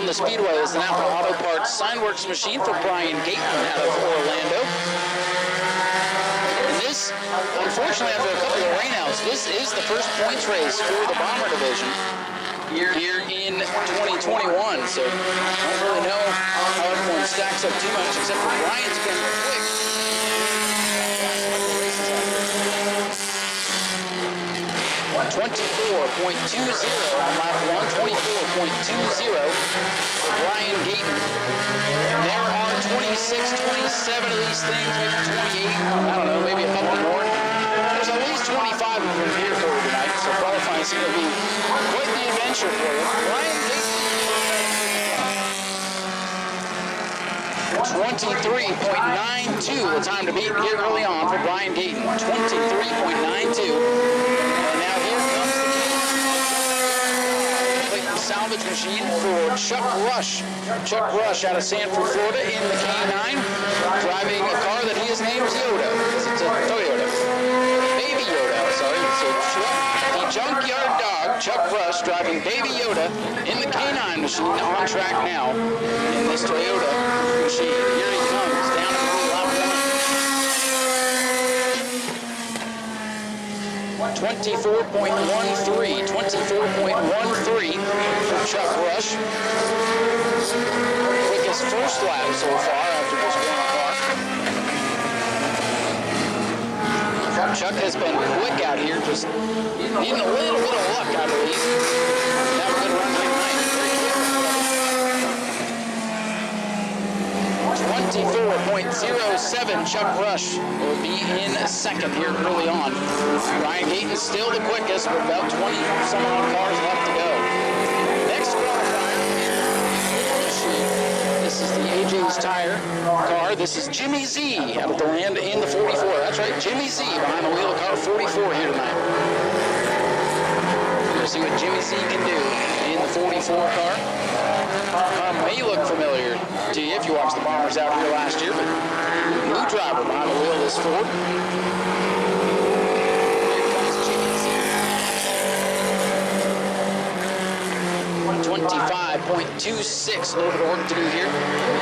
the Speedway is the Napa Auto Parts Signworks machine for Brian Gaten out of Orlando. And this, unfortunately, after a couple of rainouts, this is the first points race for the Bomber Division here in 2021. So I don't really know how everyone stacks up too much, except for Brian's been quick. 24.20 on lap 1, 24.20 for Brian Gaten. There are 26, 27 of these things, maybe 28, I don't know, maybe a couple more. There's at least 25 of them here for you tonight, so qualifying is going to be quite the adventure for you. Brian Gaten. 23.92, the time to beat here early on for Brian Gaten. 23.92. Salvage machine for Chuck Rush. Chuck Rush out of Sanford, Florida in the K9, driving a car that he has named Yoda. It's a Toyota. Baby Yoda, sorry. So the junkyard dog, Chuck Rush, driving Baby Yoda in the K9 machine on track now in this Toyota machine. Here he comes down in the lap 24.13 for Chuck Rush. Quickest first lap so far after this one car. Chuck has been quick out here, just needing a little bit of luck, I believe. Have a good run tonight. 24.07, Chuck Rush will be in second here early on. Brian Gaten is still the quickest with about 20 some odd cars left to go. Next qualifier, this is the AJ's Tire car. This is Jimmy Z out of the land in the 44. That's right, Jimmy Z behind the wheel of car 44 here tonight. We'll see what Jimmy Z can do in the 44 car. May look familiar to you if you watched the Bombers out here last year, but new driver behind the wheel of this Ford. Here comes Jimmy Z. 25.26, a little bit of work to do here.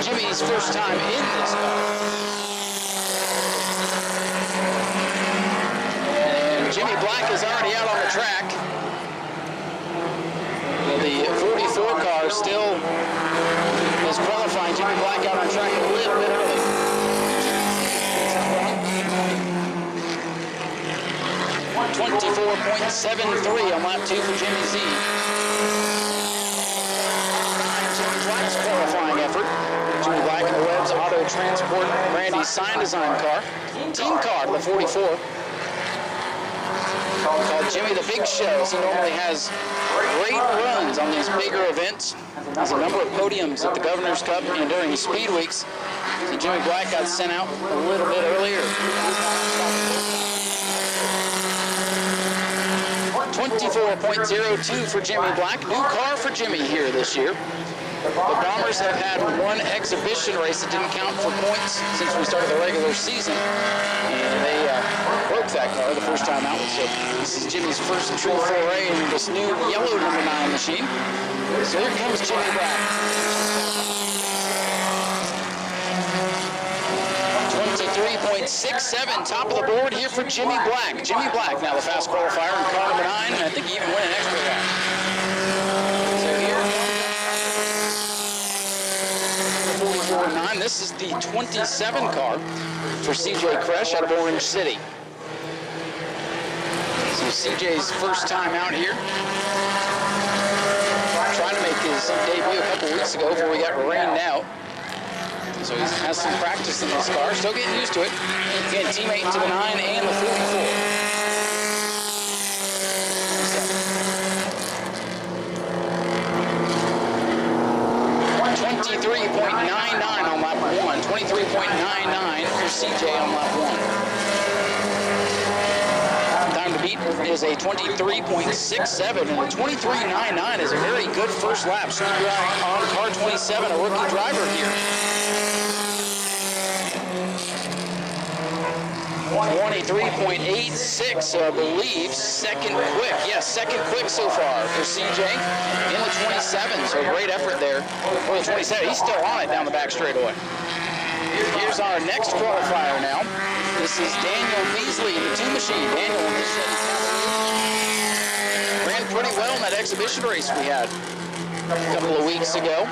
Jimmy's first time in this car. And Jimmy Black is already out on the track. The 44 car still is qualifying. Jimmy Black out on track a little bit early. 24.73 on lap 2 for Jimmy Z. Jimmy Black's qualifying effort. Jimmy Black in the Webb's Auto Transport Brandy's sign design car. Team car to the 44. Called Jimmy the Big Show. He normally has great runs on these bigger events. There's a number of podiums at the Governor's Cup and during the Speed Weeks. So Jimmy Black got sent out a little bit earlier. 24.02 for Jimmy Black. New car for Jimmy here this year. The Bombers have had one exhibition race that didn't count for points since we started the regular season. And they broke that car the first time out. So this is Jimmy's first true foray in this new yellow number 9 machine. So here comes Jimmy Black. 23.67, top of the board here for Jimmy Black. Jimmy Black now the fast qualifier in car number 9, and I think he even went an extra lap. So here 44.9. This is the 27 car for CJ Kresh out of Orange City. So CJ's first time out here. Trying to make his debut a couple weeks ago before we got rained out. So he has some practice in this car, still getting used to it. Again, teammate to the 9 and the 44. 23.99 on lap 1. 23.99 for CJ on lap 1. Time to beat is a 23.67, and a 23.99 is a very good first lap. So on car 27, a rookie driver here. 23.86, so I believe second quick. Yes, second quick so far for CJ in the 27, so great effort there for the 27. He's still on it down the back straightaway. Here's our next qualifier now. This is Daniel Beasley, the 2 machine. Daniel ran pretty well in that exhibition race we had a couple of weeks ago.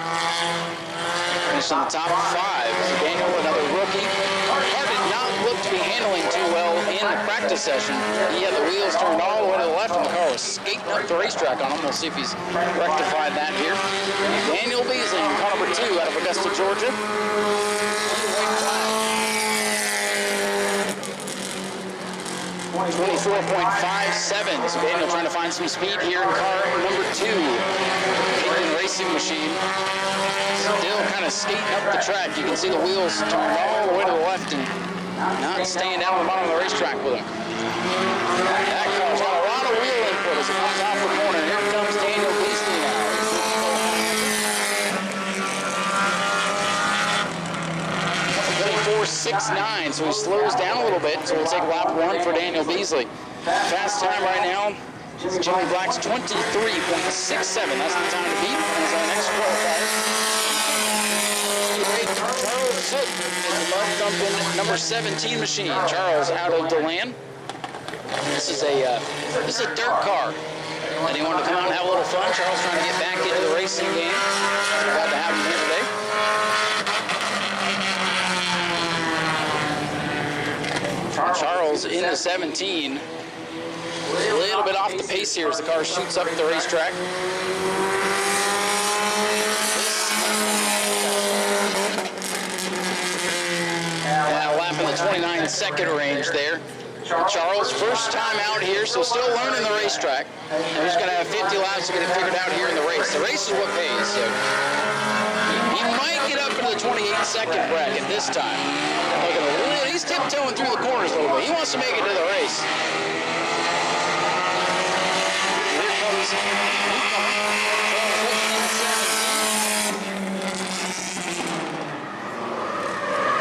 Finished in the top 5. So Daniel, another rookie. Car did not look to be handling too well in the practice session. He had the wheels turned all the way to the left and the car was skating up the racetrack on him. We'll see if he's rectified that here. Daniel Beasley, car number 2 out of Augusta, Georgia. 24.57. So Daniel trying to find some speed here in car number 2. Aiken Racing Machine. Still kind of skating up the track. You can see the wheels turned all the way to the left and not staying down on the bottom of the racetrack with him. That car's got a lot of wheel input as it comes off the corner. Here comes Daniel Beasley now. 24.69, so he slows down a little bit, so we'll take lap 1 for Daniel Beasley. Fast time right now, Jimmy Black's 23.67. That's the time to beat as our next qualifier. Charles Zook in the mud dumping number 17 machine. Charles out of DeLand. This is a dirt car. And he wanted to come out and have a little fun. Charles trying to get back into the racing game. Glad to have him here today. Charles in the 17. A little bit off the pace here as the car shoots up the racetrack. Lap in the 29-second range there. Charles, first time out here, so still learning the racetrack. And he's going to have 50 laps to get it figured out here in the race. The race is what pays, so he might get up into the 28-second bracket this time. Look at him. He's tiptoeing through the corners a little bit. He wants to make it to the race. Here comes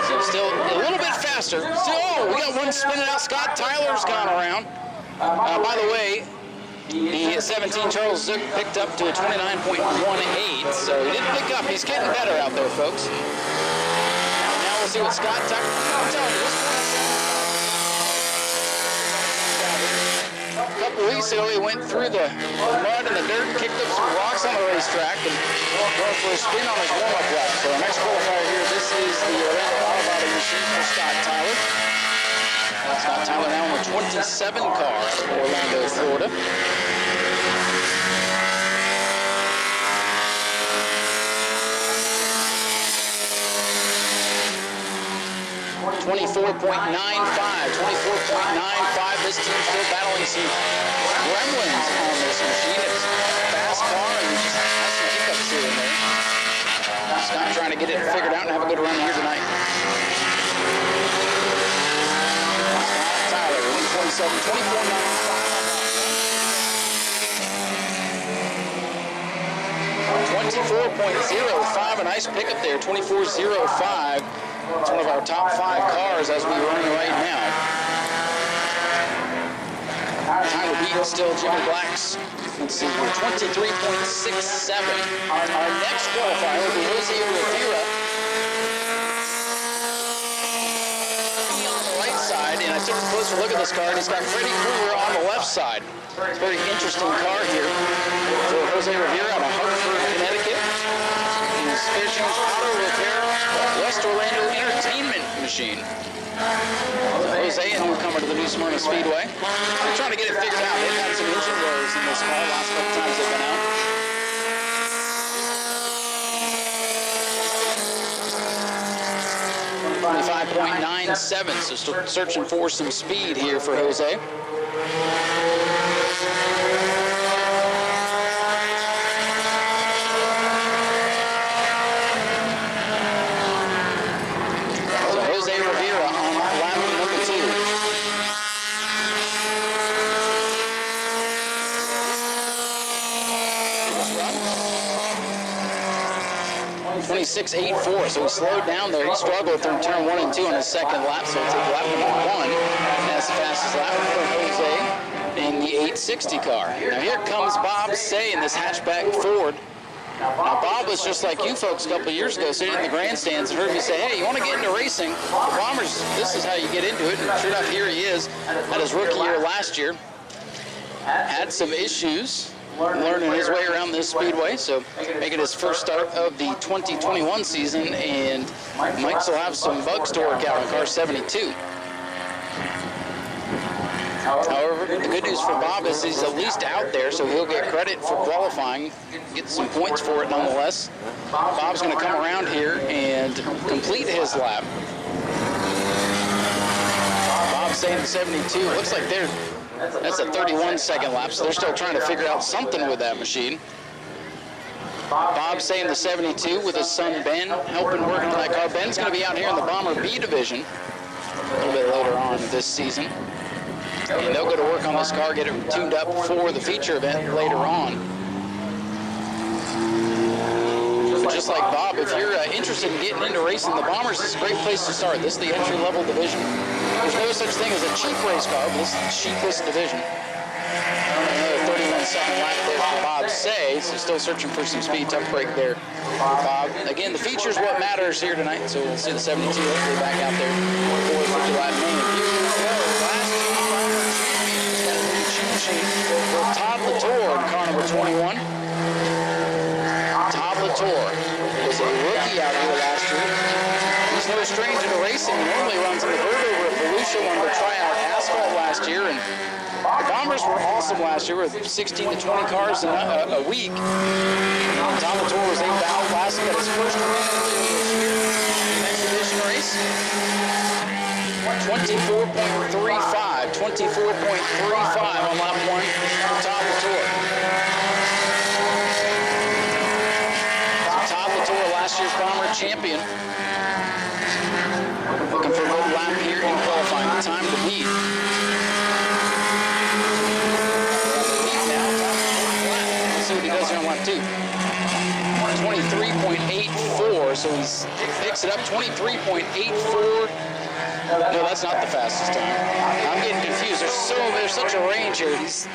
so still a little bit faster. Still, we got one spinning out. Scott Tyler's gone around. By the way, the 17 Charles Zook picked up to a 29.18, so he didn't pick up. He's getting better out there, folks. Now we'll see what Scott Tyler. I'm telling you, a couple weeks ago, he went through the mud and the dirt and kicked up some rocks on the racetrack and went for a spin on his warm-up lap. So our next qualifier here, this is the Orlando Auto Body machine for Scott Tyler. Scott Tyler now in the 27 car for Orlando, Florida. 24.95. This team's still battling some gremlins on this machine. It's a fast car and just has some hiccups here and there. Scott trying to get it figured out and have a good run here tonight. Scott Tyler, 24.05, a nice pickup there, 24.05. It's one of our top 5 cars as we run right now. Time to beat still Jimmy Black's. Let's see here, 23.67. Our next qualifier will be Jose Rivera. On the right side, and I took a closer look at this car, and he's got Freddie Krueger on the left side. It's a very interesting car here for Jose Rivera out of Hartford, Connecticut. He's finishing auto repair West Orlando Entertainment Machine. Jose, a newcomer to the new Smyrna Speedway. They're trying to get it fixed out. They've had some engine woes in this car last couple times they've been out. 25.97, so still searching for some speed here for Jose. 26.84, so he slowed down there. He struggled through turn 1 and 2 on his second lap, so he'll take lap number 1. And that's the fastest lap for Jose in the 860 car. Now here comes Bob Say in this hatchback Ford. Now Bob was just like you folks a couple of years ago, sitting in the grandstands and heard me say, hey, you want to get into racing? The Bombers, this is how you get into it. And sure enough, here he is at his rookie year last year. Had some issues learning his way around this speedway, so making his first start of the 2021 season, and might still have some bugs to work out on car 72. However, the good news for Bob is he's at least out there, so he'll get credit for qualifying, get some points for it nonetheless. Bob's going to come around here and complete his lap. Bob's saying the 72, looks like that's a 31-second lap, so they're still trying to figure out something with that machine. Bob's saying the 72 with his son Ben, helping working on that car. Ben's going to be out here in the Bomber B division a little bit later on this season. And they'll go to work on this car, get it tuned up for the feature event later on. But just like Bob, if you're interested in getting into racing the Bombers, this is a great place to start. This is the entry-level division. There's no such thing as a cheap race car, but this is the cheapest division. Another 31-second lap there for Bob Say, so still searching for some speed. Tough break there for Bob. Again, the feature is what matters here tonight, so we'll see the 72 hopefully back out there for the July main. Here we go. Last two Bomber champions. Got a new cheat sheet for Todd Latour in car number 21. Todd Latour was a rookie out here last year. He's no stranger to racing. He normally runs in the bird over at Volusia, wanted to try out asphalt last year, and the Bombers were awesome last year with 16 to 20 cars in a week. Todd Latour was able to outlast him at his first win in the exhibition race. 24.35 on lap 1 for Todd Latour. So Todd Latour, last year's Bomber champion. Looking for a good lap here in qualifying. The time to beat. Let's see what he does here on lap 2. 23.84, so he picks it up. 23.84. No, that's not the fastest time. I'm getting confused. There's such a range here. He's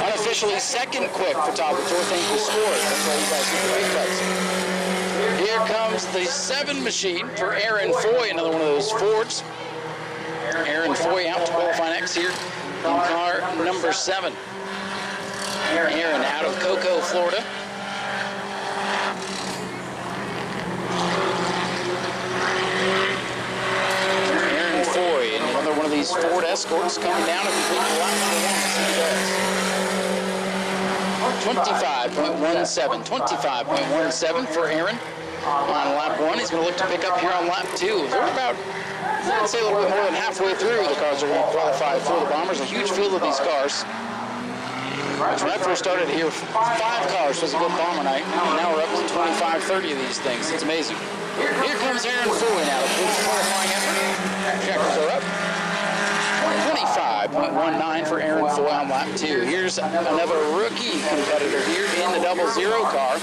unofficially second quick for Todd Latour. Thank you, scores. That's why you guys get the big cuts. Here comes the 7 machine for Aaron Foy, another one of those Fords. Aaron Foy out to qualifying X here in car number 7. Aaron out of Cocoa, Florida. Aaron Foy, another one of these Ford Escorts coming down and completing lap number 1. 25.17 for Aaron on lap 1. He's going to look to pick up here on lap 2. We're about, I'd say, a little bit more than halfway through the cars are going to qualify for the Bombers. A huge field of these cars. When I first started here, 5 cars was a good Bomber night. Now we're up to 25, 30 of these things. It's amazing. Here comes Aaron Foy now. The qualifying effort. Checkers are up. 25.19 for Aaron Foy on lap 2. Here's another rookie competitor here in the 00 car.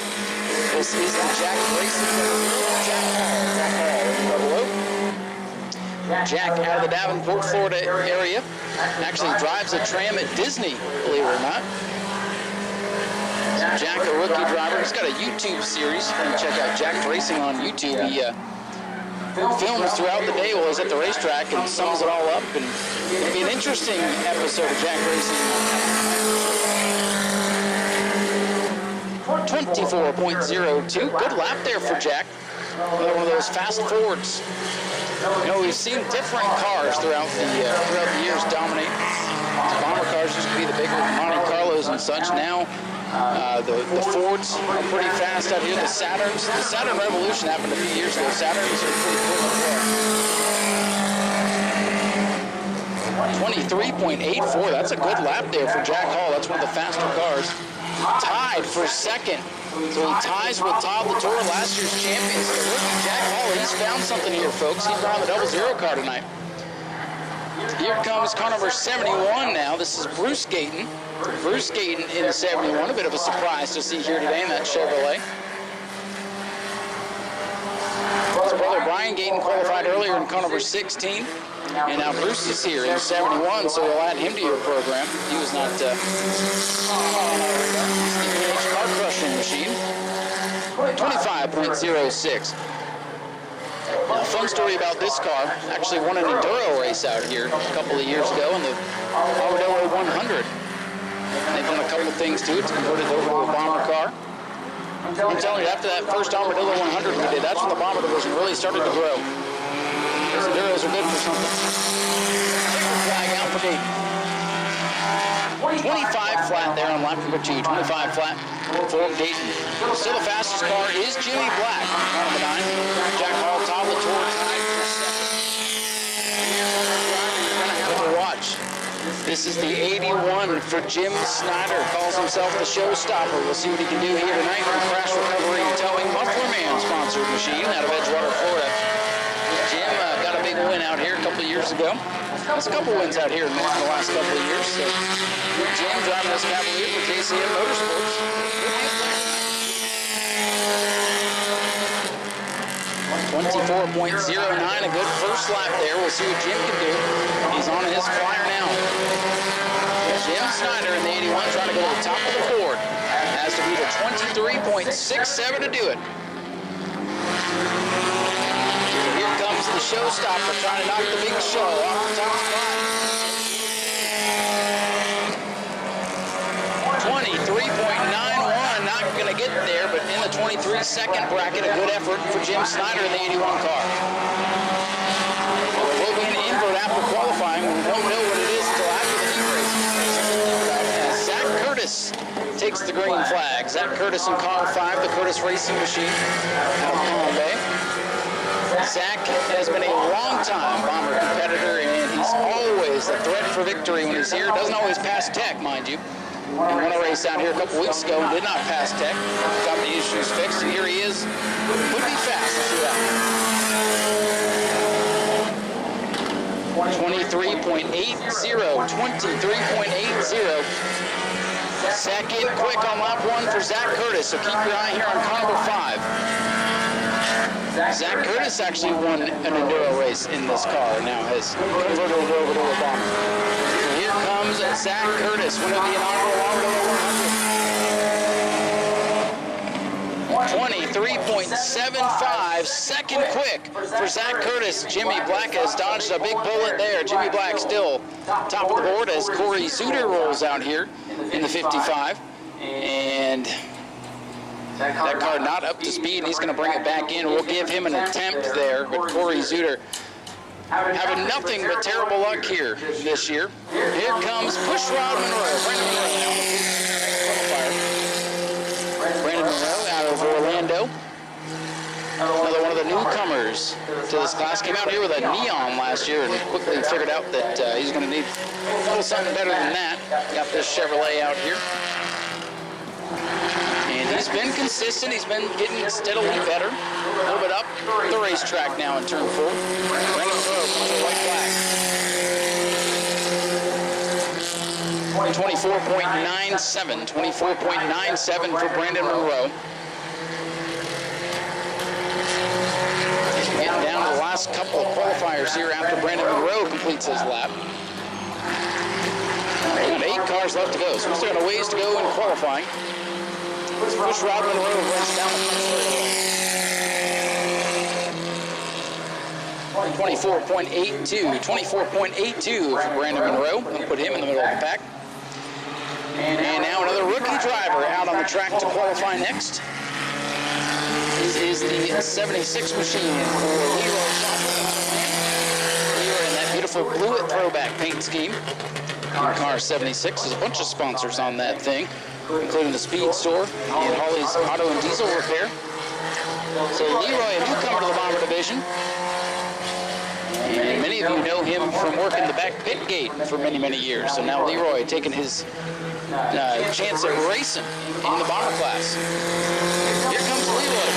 This is the Jack Racing Jack Hall. Jack out of the Davenport, Florida area. Actually drives a Tram at Disney, believe it or not. So Jack, a rookie driver. He's got a YouTube series. You can check out Jack Racing on YouTube. He films throughout the day while he's at the racetrack and sums it all up. And it'll be an interesting episode of Jack Racing. 24.02. Good lap there for Jack. Another one of those fast Fords. You know, we've seen different cars throughout the years dominate. The Bomber cars used to be the bigger Monte Carlos and such. Now the Fords are pretty fast out here. The Saturn Revolution happened a few years ago. Saturns are pretty cool as well. 23.84. That's a good lap there for Jack Hall. That's one of the faster cars. Tied for second. So he ties with Todd Latour, last year's champion. So rookie Jack Hall, he's found something here, folks. He's on the 00 car tonight. Here comes car number 71 now. This is Bruce Gayton. Bruce Gayton in the 71. A bit of a surprise to see here today in that Chevrolet. brother Brian Gayton qualified earlier in car number 16. And now Bruce is here in 71, so we'll add him to your program. He was not on our car crushing machine. 25.06. Now, fun story about this car. Actually won an enduro race out here a couple of years ago in the Armadillo 100. They've done a couple of things to it. It's converted over to a bomber car. I'm telling you, after that first Armadillo 100 we did, that's when the bomber division really started to grow. Those enduros are good for something. Flag out for Dayton. 25 flat there on lap number 2. 25 flat for Dayton. Still the fastest car is Jimmy Black on number 9. Jack Hall top of the tour tonight. You're going to have to watch. This is the 81 for Jim Snyder. Calls himself the showstopper. We'll see what he can do here tonight with the Crash Recovery and Towing Muffler Man sponsored machine out of Edgewater, Florida. Jim got a big win out here a couple of years ago. There's a couple wins out here in the last couple of years. So Jim driving this Cavalier for JCM Motorsports. 24.09, a good first lap there. We'll see what Jim can do. He's on his flyer now. Jim Snyder in the 81 trying to go to the top of the board. Has to beat a 23.67 to do it. Here comes the showstopper trying to knock the big show off the top spot. 23.91, not going to get there, but in the 23-second bracket, a good effort for Jim Snyder in the 81 car. Well, there will be an invert after qualifying. We won't know what it is until after the heat race. Zach Curtis takes the green flag. Zach Curtis in car 5, the Curtis Racing Machine out of Palm Bay. Zach has been a long-time bomber competitor, and he's always a threat for victory when he's here. Doesn't always pass tech, mind you. He won a race out here a couple weeks ago and did not pass tech. Got the issues fixed, and here he is. Would be fast. Let's see that. 23.80. 23.80. Second quick on lap 1 for Zach Curtis, so keep your eye here on car number 5. Zach Curtis actually won an enduro race in this car, now has converted it over to a bomber. So here comes Zach Curtis, winner of the inaugural Armadillo 100. 23.75, second quick for Zach Curtis. Jimmy Black has dodged a big bullet there. Jimmy Black still top of the board as Corey Zuter rolls out here in the 55. And that car not up to speed, and he's going to bring it back in. We'll give him an attempt there, but Corey Zuter having nothing but terrible luck here this year. Here comes Pushrod Monroe. Brandon Monroe out of Orlando. Another one of the newcomers to this class. Came out here with a neon last year and quickly figured out that he's going to need a little something better than that. Got this Chevrolet out here. And he's been consistent. He's been getting steadily better. A little bit up the racetrack now in turn 4. Brandon Monroe comes with white flag. 24.97. 24.97 for Brandon Monroe. Getting down to the last couple of qualifiers here after Brandon Monroe completes his lap. We've got 8 cars left to go, so we still got a ways to go in qualifying. Pushrod Monroe runs down the front. 24.82. 24.82 for Brandon Monroe. We'll put him in the middle of the pack. And now another rookie driver out on the track to qualify next. This is the 76 machine for Leroy in that beautiful blue throwback paint scheme. Car 76 has a bunch of sponsors on that thing, including the Speed Store and Holly's Auto and Diesel Repair. So Leroy, a newcomer to the bomber division. And many of you know him from working the back pit gate for many, many years. So now Leroy taking his chance at racing in the bomber class. Here comes Leroy.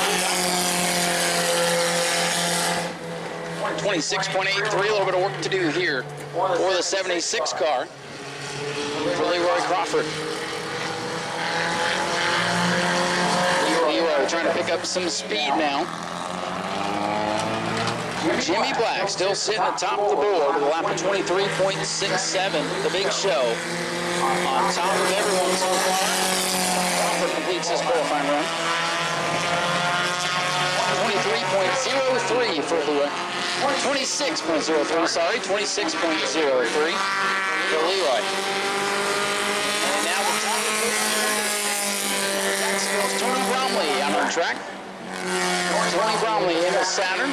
26.83, a little bit of work to do here for the 76 car for Leroy Crawford. Leroy trying to pick up some speed now. Jimmy Black still sitting atop the board with a lap of 23.67. The big show on top of everyone so far. Crawford completes his qualifying run. 23.03 for Leroy. 26.03, sorry, 26.03 for Leroy. And now the top of the Tony Bromley out on track. Tony Bromley in the Saturn.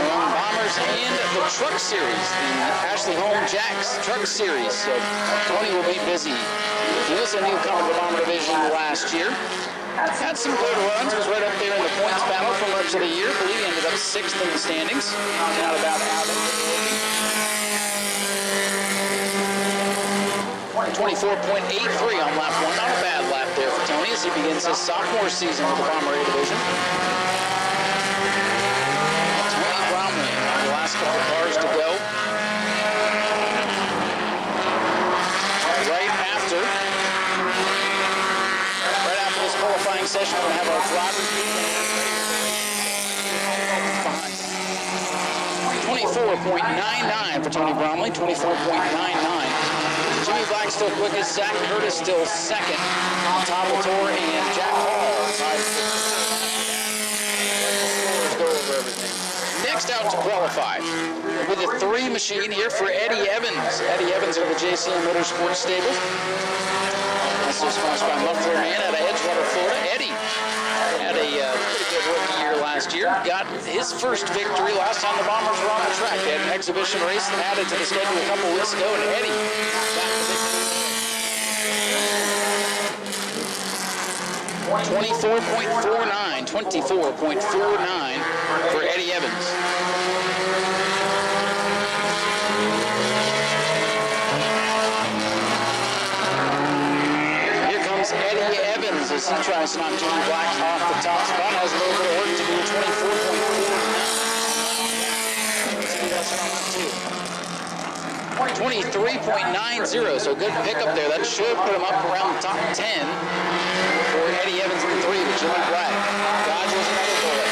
Bombers and the Truck Series, the Ashley Home Jacks Truck Series. So Tony will be busy. He was a newcomer to the Bomber Division last year. Had some good runs, was right up there in the points battle for much of the year. I believe he ended up 6th in the standings. Not about out of the 24.83 on lap 1. Not a bad lap there for Tony as he begins his sophomore season with the Bomber A Division. Tony Bromley on the last couple of cars to go. Right after this qualifying session, we're going to have our drivers behind. 24.99 for Tony Bromley, 24.99. Jimmy Black still quickest, Zach Curtis still second. Tom Latour and Jack Hall. Go over everything. Next out to qualify with a 3 machine here for Eddie Evans. Eddie Evans of the JCM Motorsports stable. Also sponsored by Muffler Man out of Edgewater, Florida. Eddie had a pretty good rookie year last year. Got his first victory last time the Bombers were on the track. They had an exhibition race added to the schedule a couple weeks ago, and Eddie got the victory. 24.49 for Eddie Evans. Eddie Evans as he tries to knock Jimmy Black off the top spot. Has a little bit of work to do. 24.49. 23.90. So good pickup there. That should put him up around the top 10 for Eddie Evans in the 3 with Jimmy Black. Dodges another bullet.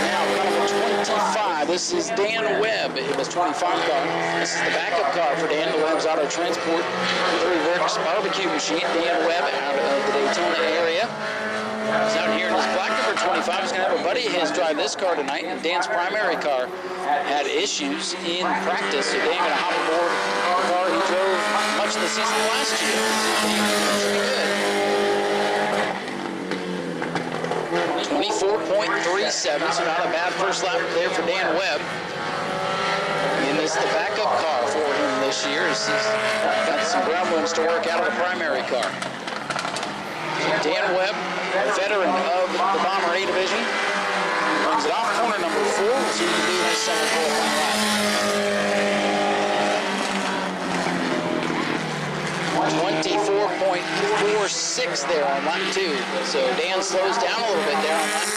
Now number 25. This is Dan Webb. It was 25 car. This is the backup car for Dan Webb's Auto Transport 3-Works barbecue machine. Dan Webb out of the Daytona area. He's out here in his black number 25. He's going to have a buddy of his drive this car tonight. And Dan's primary car had issues in practice, so Dan going to hop aboard the car he drove much of the season last year. Pretty good. 24.37, so not a bad first lap there for Dan Webb. And this is the backup car for him this year. He's got some ground rooms to work out of the primary car. So Dan Webb, a veteran of the Bomber A Division, brings it off corner number 4. We'll see what he can do in his second qualifying lap. 24.46 there on lap 2. So Dan slows down a little bit there on lap 2.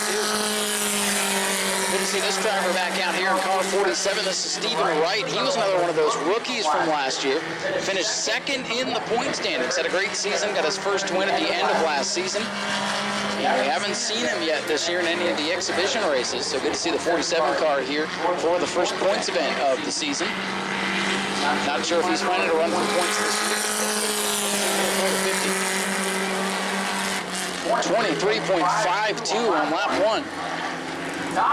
Good to see this driver back out here in car 47. This is Stephen Wright. He was another one of those rookies from last year. Finished second in the point standings. Had a great season. Got his first win at the end of last season. And we haven't seen him yet this year in any of the exhibition races. So good to see the 47 car here for the first points event of the season. Not sure if he's planning to run for points this year. 23.52 on lap 1.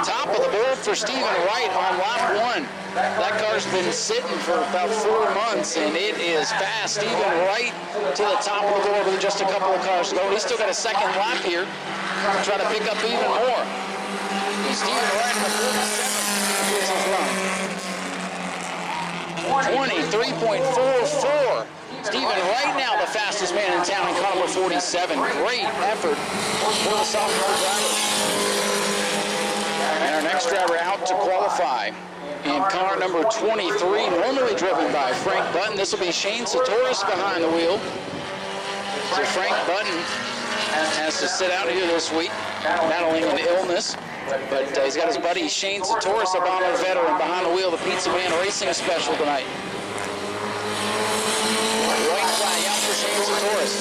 Top of the board for Stephen Wright on lap 1. That car's been sitting for about 4 months, and it is fast. Stephen Wright to the top of the board with just a couple of cars to go. He's still got a second lap here to try to pick up even more. And Stephen Wright in the 47. 23.44. Stephen Wright now the fastest man in town in car number 47. Great effort for the sophomore driver. And our next driver out to qualify in car number 23, normally driven by Frank Button. This will be Shane Satoris behind the wheel. So Frank Button has to sit out here this week, battling an illness. But he's got his buddy Shane Satoris, a Bomber veteran, behind the wheel of the Pizza Man Racing Special tonight. White flag out for Shane Satoris.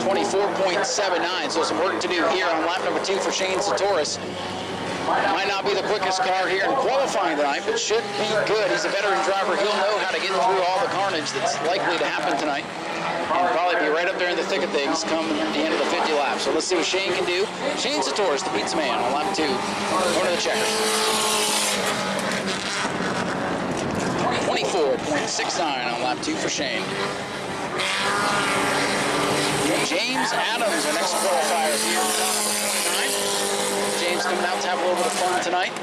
24.79. So some work to do here on lap number 2 for Shane Satoris. Might not be the quickest car here in qualifying tonight, but should be good. He's a veteran driver. He'll know how to get through all the carnage that's likely to happen tonight. And probably be right up there in the thick of things come the end of the 50 laps. So let's see what Shane can do. Shane Satoris, the pizza man, on lap 2. Going to the checkers. 24.69 on lap 2 for Shane. James Adams, our next qualifier here. James coming out to have a little bit of fun tonight.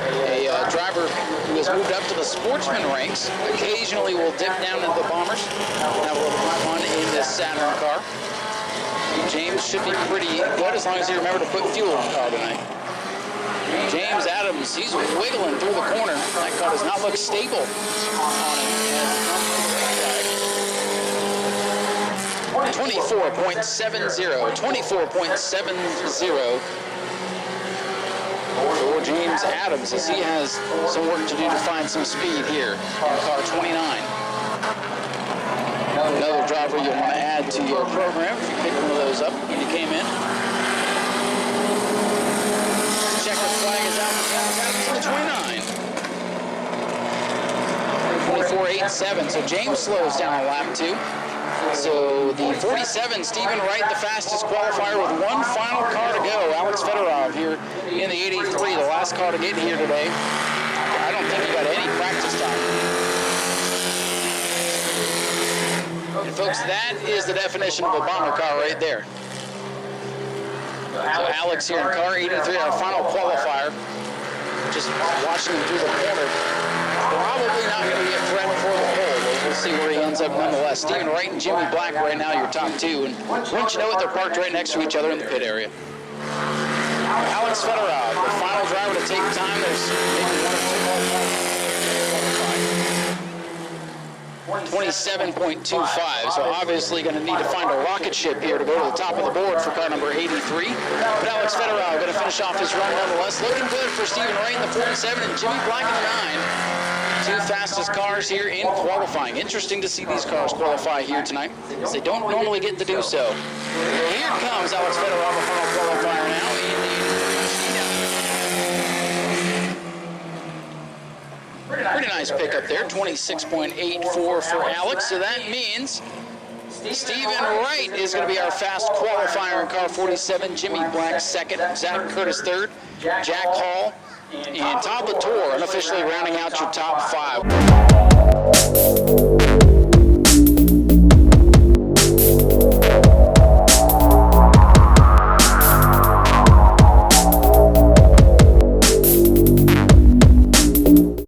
A driver who has moved up to the sportsman ranks. Occasionally will dip down into the bombers. Have a little bit of fun in this Saturn car. James should be pretty good as long as he remembers to put fuel in the car tonight. James Adams, he's wiggling through the corner. That car does not look stable on him. 24.70. 24.70 for James Adams as he has some work to do to find some speed here in car 29. Another driver you'll want to add to your program if you pick one of those up when you came in. Checker flag is out for 29. 24.87. So James slows down on lap 2. So the 47, Stephen Wright, the fastest qualifier with one final car to go. Alex Fedorov here in the 83, the last car to get here today. I don't think he got any practice time. And folks, that is the definition of a bomber car right there. So Alex here in car 83, our final qualifier. Just watching him through the corner. Probably not going to be a threat for the pole, but we'll see where he ends up nonetheless. Stephen Wright and Jimmy Black right now, your top 2. And wouldn't you know it, they're parked right next to each other in the pit area. Alex Fedorov, the final driver to take time. There's maybe 27.25, so obviously going to need to find a rocket ship here to go to the top of the board for car number 83. But Alex Fedorov going to finish off his run nonetheless. Looking good for Stephen Wright in the 47 and Jimmy Black in the 9. 2 fastest cars here in qualifying. Interesting to see these cars qualify here tonight, as they don't normally get to do so. Here comes Alex Fedorov, a final qualifier now in the pretty nice pickup there, 26.84 for Alex. So that means Stephen Wright is going to be our fast qualifier in car 47. Jimmy Black second, Zach Curtis third, Jack Hall, and Todd Latour unofficially rounding out your top 5.